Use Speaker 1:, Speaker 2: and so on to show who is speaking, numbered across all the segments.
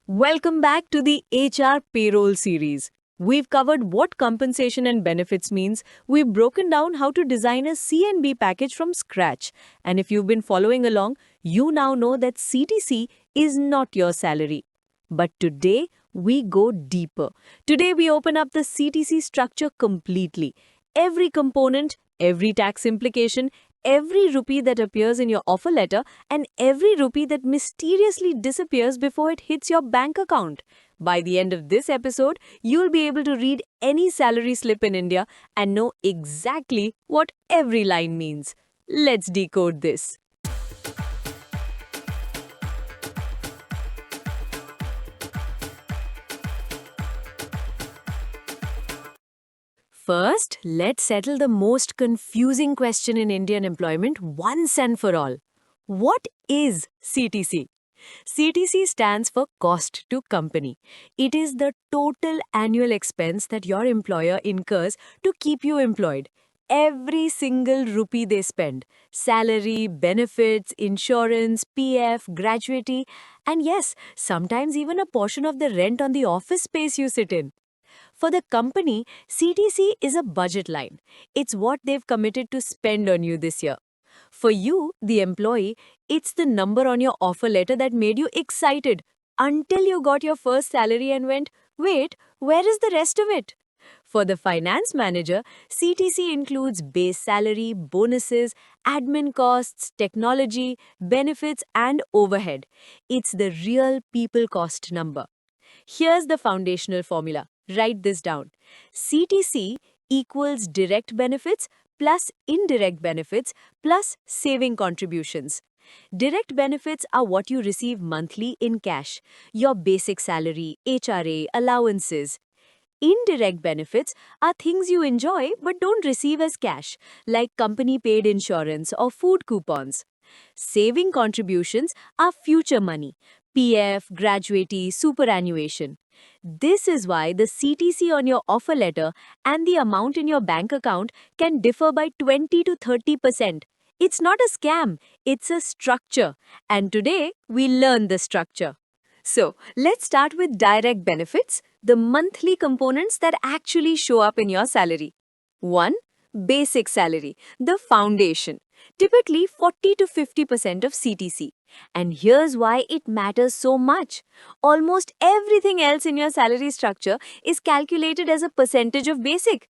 Speaker 1: Welcome back to the HR Payroll series. We've covered what compensation and benefits means. We've broken down how to design a C&B package from scratch. And if you've been following along, you now know that CTC is not your salary. But today, we go deeper. Today, we open up the CTC structure completely. Every component, every tax implication, every rupee that appears in your offer letter, and every rupee that mysteriously disappears before it hits your bank account. By the end of this episode, you'll be able to read any salary slip in India and know exactly what every line means. Let's decode this. First, let's settle the most confusing question in Indian employment once and for all. What is CTC? CTC stands for cost to company. It is the total annual expense that your employer incurs to keep you employed. Every single rupee they spend salary, benefits, insurance, PF, gratuity, and yes, sometimes even a portion of the rent on the office space you sit in. For the company, CTC is a budget line. It's what they've committed to spend on you this year. For you, the employee, it's the number on your offer letter that made you excited until you got your first salary and went, wait, where is the rest of it? For the finance manager, CTC includes base salary, bonuses, admin costs, technology, benefits, and overhead. It's the real people cost number. Here's the foundational formula. Write this down. CTC equals direct benefits plus indirect benefits plus saving contributions. Direct benefits are what you receive monthly in cash, your basic salary, HRA, allowances. Indirect benefits are things you enjoy but don't receive as cash, like company paid insurance or food coupons. Saving contributions are future money, PF, gratuity, superannuation. This is why the CTC on your offer letter and the amount in your bank account can differ by 20 to 30%. It's not a scam, it's a structure. And today, we learn the structure. So, let's start with direct benefits, the monthly components that actually show up in your salary. 1. Basic salary, the foundation, typically 40 to 50% of CTC. And here's why it matters so much. Almost everything else in your salary structure is calculated as a percentage of basic.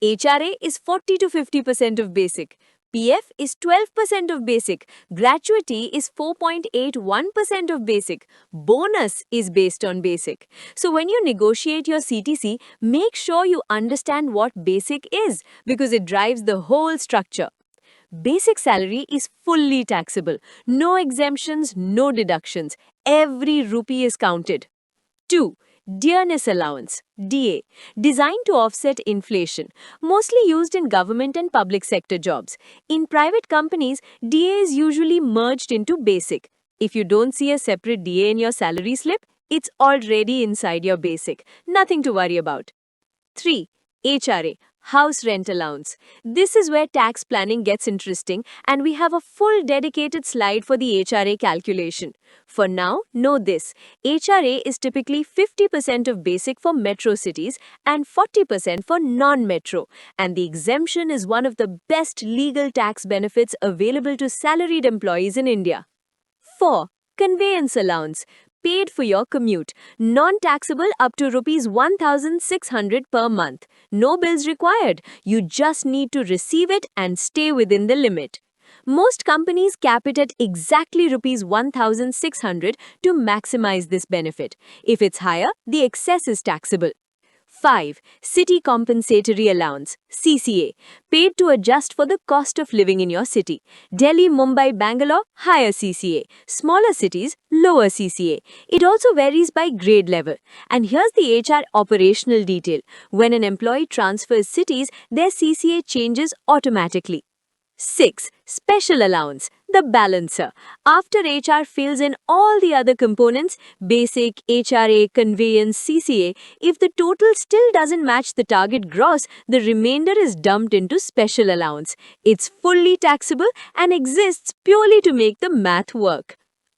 Speaker 1: HRA is 40 to 50% of basic. PF is 12% of basic. Gratuity is 4.81% of basic. Bonus is based on basic. So when you negotiate your CTC, make sure you understand what basic is because it drives the whole structure. Basic salary is fully taxable. No exemptions, no deductions. Every rupee is counted. 2. Dearness allowance, DA, designed to offset inflation, mostly used in government and public sector jobs. In private companies, DA is usually merged into basic. If you don't see a separate DA in your salary slip, it's already inside your basic. Nothing to worry about. 3. HRA, House Rent Allowance. This is where tax planning gets interesting, and we have a full dedicated slide for the HRA calculation. For now, know this. HRA is typically 50% of basic for metro cities and 40% for non-metro, and the exemption is one of the best legal tax benefits available to salaried employees in India. 4. Conveyance allowance. Paid for your commute. Non-taxable up to rupees 1,600 per month. No bills required. You just need to receive it and stay within the limit. Most companies cap it at exactly rupees 1,600 to maximize this benefit. If it's higher, the excess is taxable. 5. City Compensatory Allowance, CCA, paid to adjust for the cost of living in your city. Delhi, Mumbai, Bangalore, higher CCA. Smaller cities, lower CCA. It also varies by grade level. And here's the HR operational detail. When an employee transfers cities, their CCA changes automatically. 6. Special allowance, the balancer. After HR fills in all the other components, basic, HRA, conveyance, CCA, if the total still doesn't match the target gross, the remainder is dumped into special allowance. It's fully taxable and exists purely to make the math work.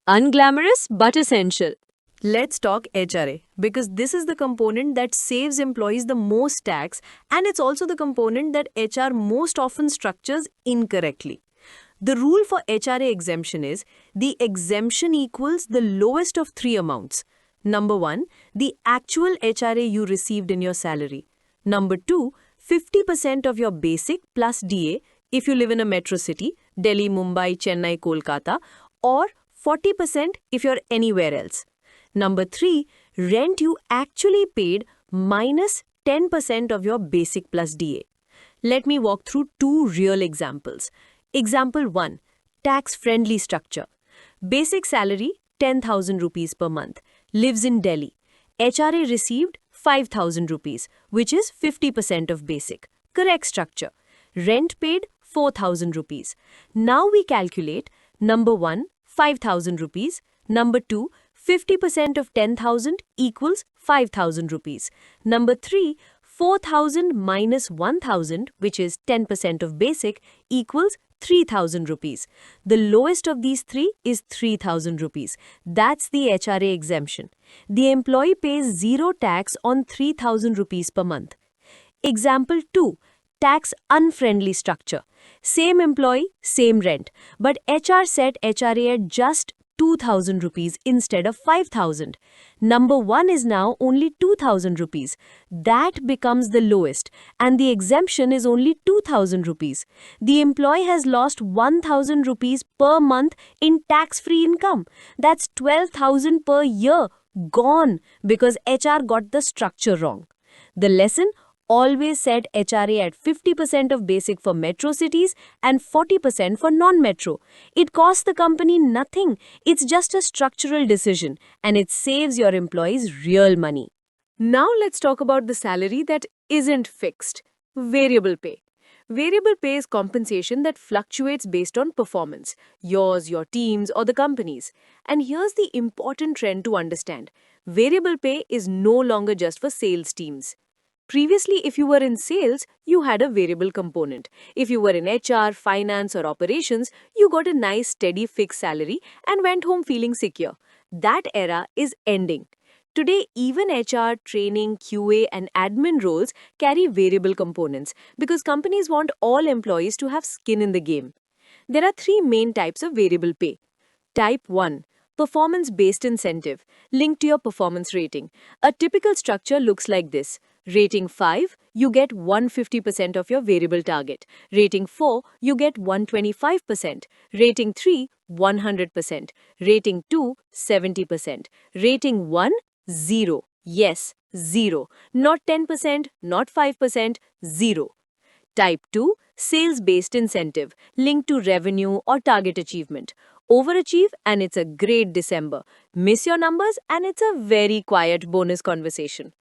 Speaker 1: Unglamorous but essential. Let's talk HRA because this is the component that saves employees the most tax, and it's also the component that HR most often structures incorrectly. The rule for HRA exemption is the exemption equals the lowest of three amounts. Number one, the actual HRA you received in your salary. Number two, 50% of your basic plus DA if you live in a metro city, Delhi, Mumbai, Chennai, Kolkata, or 40% if you're anywhere else. Number three, rent you actually paid minus 10% of your basic plus DA. Let me walk through two real examples. Example 1. Tax-friendly structure. Basic salary 10,000 rupees per month. Lives in Delhi. HRA received 5,000 rupees, which is 50% of basic. Correct structure. Rent paid 4,000 rupees. Now we calculate number 1, 5,000 rupees. Number 2, 50% of 10,000 equals 5,000 rupees. Number 3, 4,000 minus 1,000, which is 10% of basic, equals 3,000 rupees. The lowest of these three is 3,000 rupees. That's the HRA exemption. The employee pays zero tax on 3,000 rupees per month. Example 2. Tax unfriendly structure. Same employee, same rent. But HR set HRA at just 2,000 rupees instead of 5,000. Number 1 is now only 2,000 rupees. That becomes the lowest, and the exemption is only 2,000 rupees. The employee has lost 1,000 rupees per month in tax-free income. That's 12,000 per year gone because HR got the structure wrong. The lesson: always set HRA at 50% of basic for metro cities and 40% for non-metro. It costs the company nothing. It's just a structural decision, and it saves your employees real money. Now let's talk about the salary that isn't fixed. Variable pay. Variable pay is compensation that fluctuates based on performance, yours, your team's, or the company's. And here's the important trend to understand. Variable pay is no longer just for sales teams. Previously, if you were in sales, you had a variable component. If you were in HR, finance, or operations, you got a nice steady fixed salary and went home feeling secure. That era is ending. Today, even HR, training, QA, and admin roles carry variable components because companies want all employees to have skin in the game. There are three main types of variable pay. Type 1. Performance-based incentive, linked to your performance rating. A typical structure looks like this. Rating 5, you get 150% of your variable target. Rating 4, you get 125%. Rating 3, 100%. Rating 2, 70%. Rating 1, 0. Yes, 0. Not 10%, not 5%, 0. Type 2, sales-based incentive, linked to revenue or target achievement. Overachieve and it's a great December. Miss your numbers and it's a very quiet bonus conversation.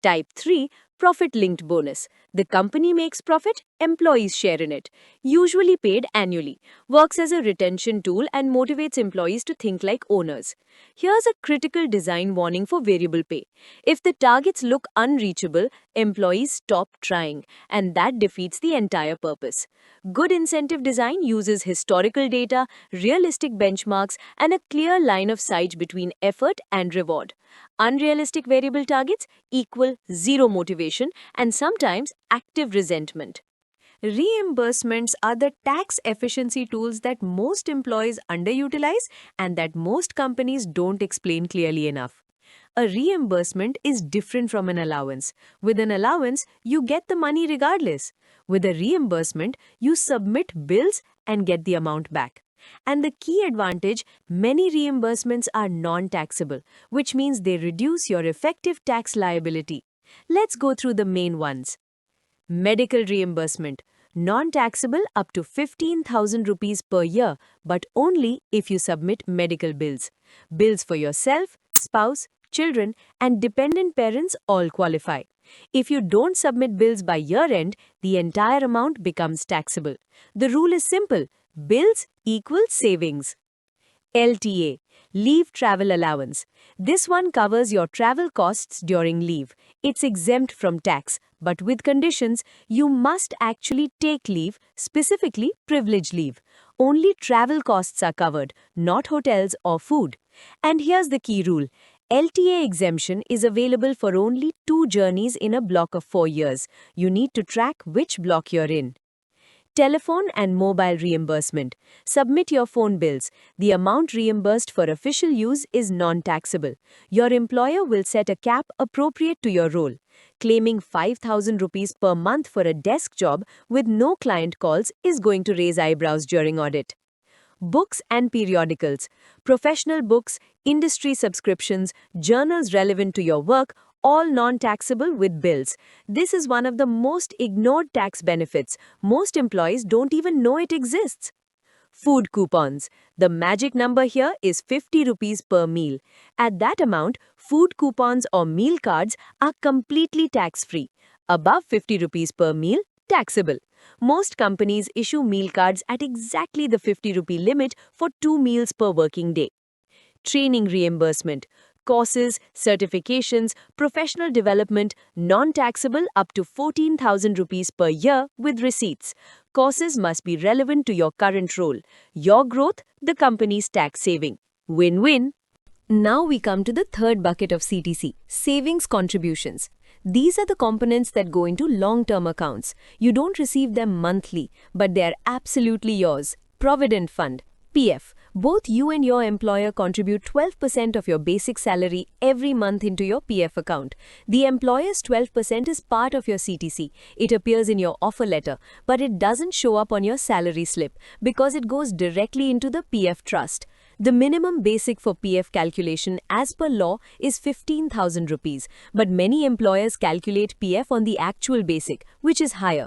Speaker 1: Type 3, profit-linked bonus. The company makes profit, employees share in it. Usually paid annually. Works as a retention tool and motivates employees to think like owners. Here's a critical design warning for variable pay. If the targets look unreachable, employees stop trying, and that defeats the entire purpose. Good incentive design uses historical data, realistic benchmarks, and a clear line of sight between effort and reward. Unrealistic variable targets equal zero motivation and sometimes active resentment. Reimbursements are the tax efficiency tools that most employees underutilize and that most companies don't explain clearly enough. A reimbursement is different from an allowance. With an allowance, you get the money regardless. With a reimbursement, you submit bills and get the amount back. And the key advantage, many reimbursements are non-taxable, which means they reduce your effective tax liability. Let's go through the main ones. Medical reimbursement. Non-taxable up to 15,000 rupees per year, but only if you submit medical bills. Bills for yourself, spouse, children, and dependent parents all qualify. If you don't submit bills by year-end, the entire amount becomes taxable. The rule is simple. Bills equal savings. LTA, Leave Travel Allowance. This one covers your travel costs during leave. It's exempt from tax, but with conditions. You must actually take leave, specifically privilege leave. Only travel costs are covered, not hotels or food. And here's the key rule. LTA exemption is available for only 2 journeys in a block of 4 years. You need to track which block you're in. Telephone and mobile reimbursement. Submit your phone bills. The amount reimbursed for official use is non-taxable. Your employer will set a cap appropriate to your role. Claiming 5,000 rupees per month for a desk job with no client calls is going to raise eyebrows during audit. Books and periodicals. Professional books, industry subscriptions, journals relevant to your work, all non-taxable with bills. This is one of the most ignored tax benefits. Most employees don't even know it exists. Food coupons. The magic number here is 50 rupees per meal. At that amount, food coupons or meal cards are completely tax-free. Above 50 rupees per meal, taxable. Most companies issue meal cards at exactly the 50 rupee limit for 2 meals per working day. Training reimbursement. Courses, certifications, professional development, non-taxable up to 14,000 rupees per year with receipts. Courses must be relevant to your current role. Your growth, the company's tax saving. Win-win. Now we come to the third bucket of CTC, savings contributions. These are the components that go into long-term accounts. You don't receive them monthly, but they are absolutely yours. Provident Fund, PF. Both you and your employer contribute 12% of your basic salary every month into your PF account. The employer's 12% is part of your CTC. It appears in your offer letter, but it doesn't show up on your salary slip because it goes directly into the PF trust. The minimum basic for PF calculation as per law is 15,000 rupees, but many employers calculate PF on the actual basic, which is higher.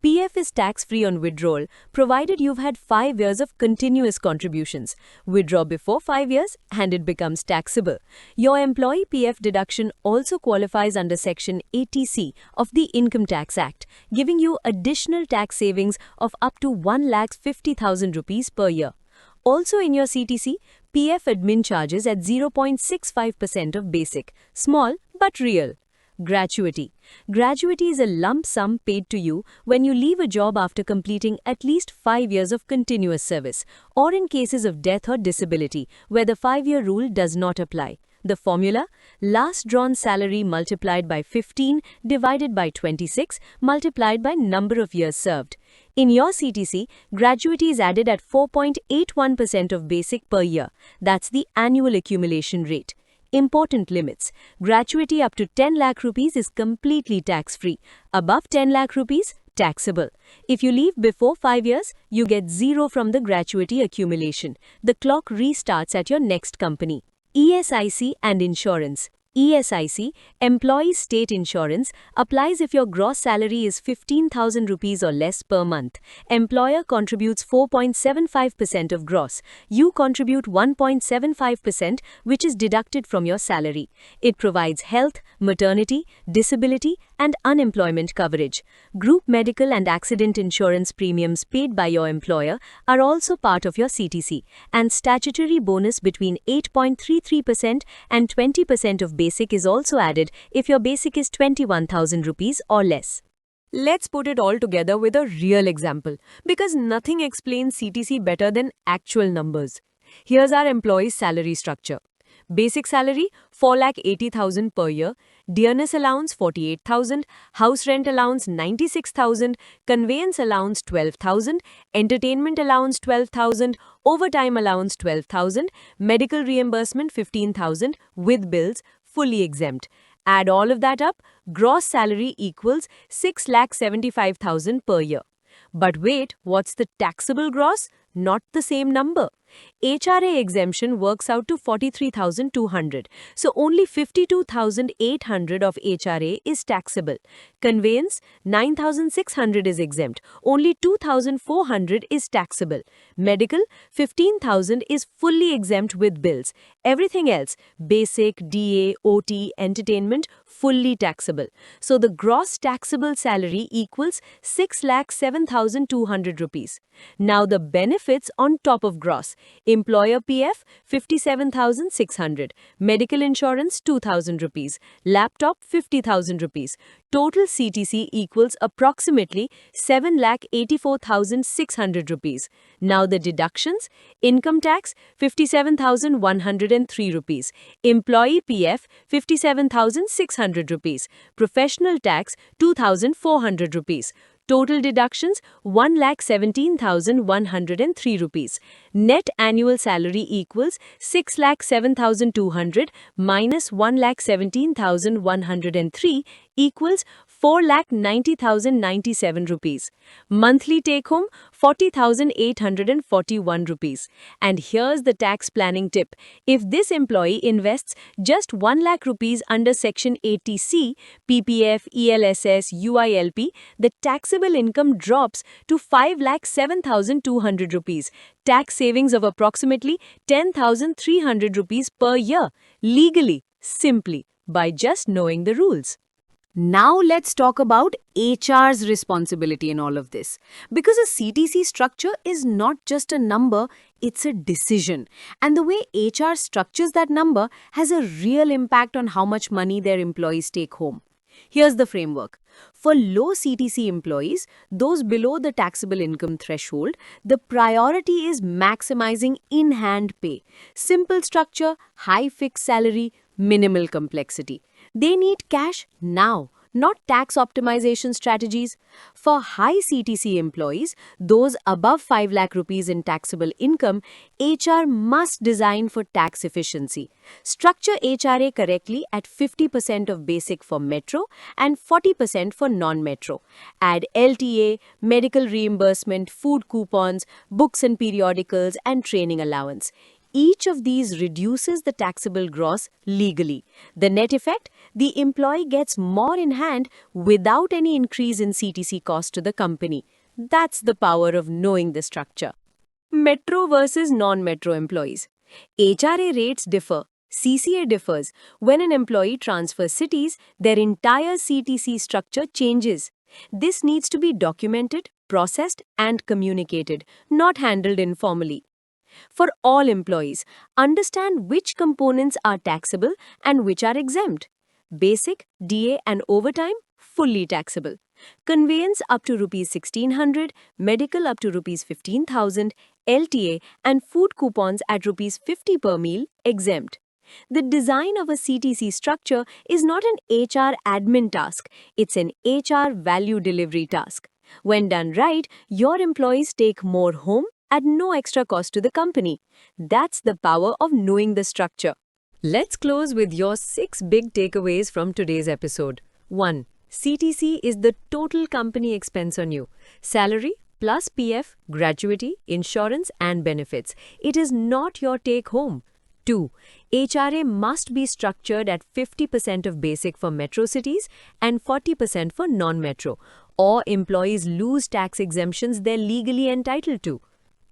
Speaker 1: PF is tax-free on withdrawal, provided you've had 5 years of continuous contributions. Withdraw before 5 years and it becomes taxable. Your employee PF deduction also qualifies under Section 80C of the Income Tax Act, giving you additional tax savings of up to 1,50,000 rupees per year. Also in your CTC, PF admin charges at 0.65% of basic. Small but real. Gratuity. Gratuity is a lump sum paid to you when you leave a job after completing at least 5 years of continuous service, or in cases of death or disability, where the 5-year rule does not apply. The formula: last drawn salary multiplied by 15 divided by 26 multiplied by number of years served. In your CTC, gratuity is added at 4.81% of basic per year. That's the annual accumulation rate. Important limits. Gratuity up to 10 lakh rupees is completely tax-free. Above 10 lakh rupees, taxable. If you leave before 5 years, you get 0 from the gratuity accumulation. The clock restarts at your next company. ESIC and insurance. ESIC, Employee State Insurance, applies if your gross salary is 15,000 rupees or less per month. Employer contributes 4.75% of gross. You contribute 1.75%, which is deducted from your salary. It provides health, maternity, disability, and unemployment coverage. Group medical and accident insurance premiums paid by your employer are also part of your CTC, and statutory bonus between 8.33% and 20% of basic is also added if your basic is 21,000 rupees or less. Let's put it all together with a real example, because nothing explains CTC better than actual numbers. Here's our employee's salary structure. Basic salary 4,80,000 per year, dearness allowance 48,000, house rent allowance 96,000, conveyance allowance 12,000, entertainment allowance 12,000, overtime allowance 12,000, medical reimbursement 15,000 with bills, fully exempt. Add all of that up, gross salary equals 6,75,000 per year. But wait, what's the taxable gross? Not the same number. HRA exemption works out to 43,200. So only 52,800 of HRA is taxable. Conveyance 9,600 is exempt. Only 2,400 is taxable. Medical 15,000 is fully exempt with bills. Everything else, basic, DA, OT, entertainment, fully taxable. So the gross taxable salary equals 6,07,200 rupees. Now the benefits on top of gross. employer PF 57,600, medical insurance 2,000 rupees, laptop 50,000 rupees. Total CTC equals approximately 7,84,600 rupees. Now the deductions: income tax 57,103 rupees, employee PF 57,600 rupees, professional tax 2,400 rupees. Total deductions 1,17,103 rupees. Net annual salary equals 6,07,200 minus 1,17,103 equals 4,90,097 rupees. Monthly take home 40,841 rupees. And here's the tax planning tip. If this employee invests just 1 lakh rupees under Section 80C, PPF, ELSS, UILP, the taxable income drops to 5,07,200 rupees. Tax savings of approximately 10,300 rupees per year, legally, simply, by just knowing the rules. Now let's talk about HR's responsibility in all of this. Because a CTC structure is not just a number, it's a decision. And the way HR structures that number has a real impact on how much money their employees take home. Here's the framework. For low CTC employees, those below the taxable income threshold, the priority is maximizing in-hand pay. Simple structure, high fixed salary, minimal complexity. They need cash now, not tax optimization strategies. For high CTC employees, those above 5 lakh rupees in taxable income, HR must design for tax efficiency. Structure HRA correctly at 50% of basic for metro and 40% for non-metro. Add LTA, medical reimbursement, food coupons, books and periodicals, and training allowance. Each of these reduces the taxable gross legally. The net effect? The employee gets more in hand without any increase in CTC cost to the company. That's the power of knowing the structure. Metro versus non-metro employees. HRA rates differ. CCA differs. When an employee transfers cities, their entire CTC structure changes. This needs to be documented, processed, and communicated, not handled informally. For all employees, understand which components are taxable and which are exempt. Basic, DA and overtime, fully taxable. Conveyance up to Rs 1,600, medical up to Rs 15,000, LTA and food coupons at Rs 50 per meal, exempt. The design of a CTC structure is not an HR admin task, it's an HR value delivery task. When done right, your employees take more home at no extra cost to the company. That's the power of knowing the structure. Let's close with your 6 big takeaways from today's episode. 1. CTC is the total company expense on you. Salary plus PF, gratuity, insurance and benefits. It is not your take home. 2. HRA must be structured at 50% of basic for metro cities and 40% for non-metro, or employees lose tax exemptions they're legally entitled to.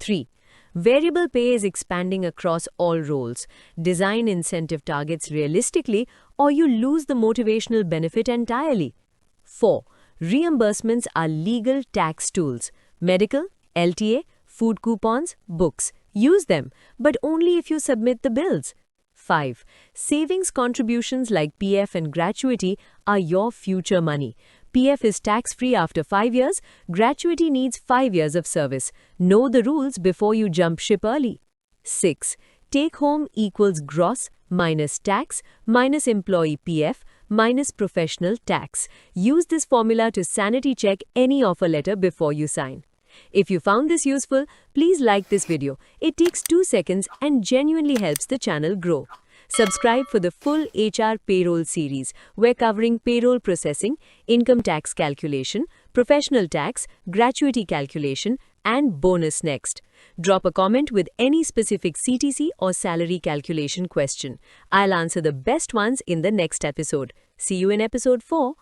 Speaker 1: 3. Variable pay is expanding across all roles. Design incentive targets realistically or you lose the motivational benefit entirely. 4. Reimbursements are legal tax tools. Medical, LTA, food coupons, books. Use them, but only if you submit the bills. 5. Savings contributions like PF and gratuity are your future money. PF is tax-free after 5 years. Gratuity needs 5 years of service. Know the rules before you jump ship early. 6. Take home equals gross minus tax minus employee PF minus professional tax. Use this formula to sanity check any offer letter before you sign. If you found this useful, please like this video. It takes 2 seconds and genuinely helps the channel grow. Subscribe for the full HR payroll series. We're covering payroll processing, income tax calculation, professional tax, gratuity calculation, and bonus next. Drop a comment with any specific CTC or salary calculation question. I'll answer the best ones in the next episode. See you in episode 4.